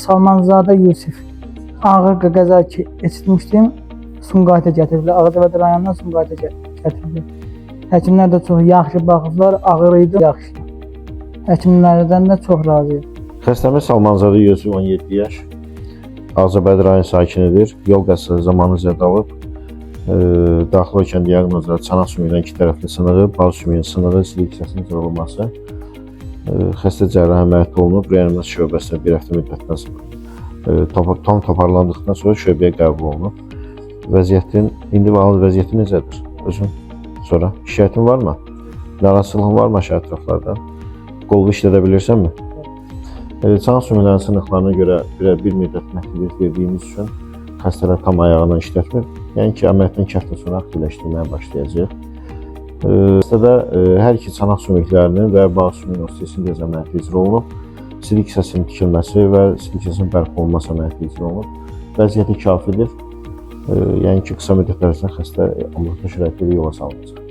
Salmanzadə Yusif. Ağır qəza keçirmişdim. Sumqayıta gətiriblər. Ağdərə rayonundan Sumqayıta gətiriblər. Həkimlər də çox yaxşı baxıblar. Ağır idi, yaxşı. Həkimlərdən də çox razıyam. Xəstəmiz Salmanzadə Yusif 17 yaş. Ağcabədi rayon sakinidir. Yol qəzası zamanı zədə alıb. Daxil olkən diaqnozlar çanaq sümüyündən 2 tərəfli sınığı, baz sümüyünün sınığı, silik hissəsinin cırılması. Xəstə cərrahi əməliyyat olunub, reanimasiya şöbəsinə bir həftə müddətdən sonra tam toparlandıqdan sonra şöbəyə qəbul olunub. İndi vəziyyəti necədir? Özün sonra şikayətin varmı? Narahatsızlığın varmı aşağı ətraflarda? Qolunu işlədə bilirsənmi? Çanaq sümüklərinin sınıqlarına görə bir müddət məhdudiyyət verdiyimiz üçün xəstələr tam ayağından işlətmir. Yəni ki, əməliyyatdan 2 həftə sonra aktivləşdirməyə başlayacaq. Xəstədə hər iki çanaq sümüklərinin və bağ sümüyünün osteosin diyaz əməliyyatı icra olunub. Silik hissəsinin tikilməsi və silik hissəsinin bərpa olunması əməliyyatı icra olunub. Vəziyyəti kafidir. Yəni ki, qısa müddət ərzində xəstə ambulator şəraitdə yola salınacaq.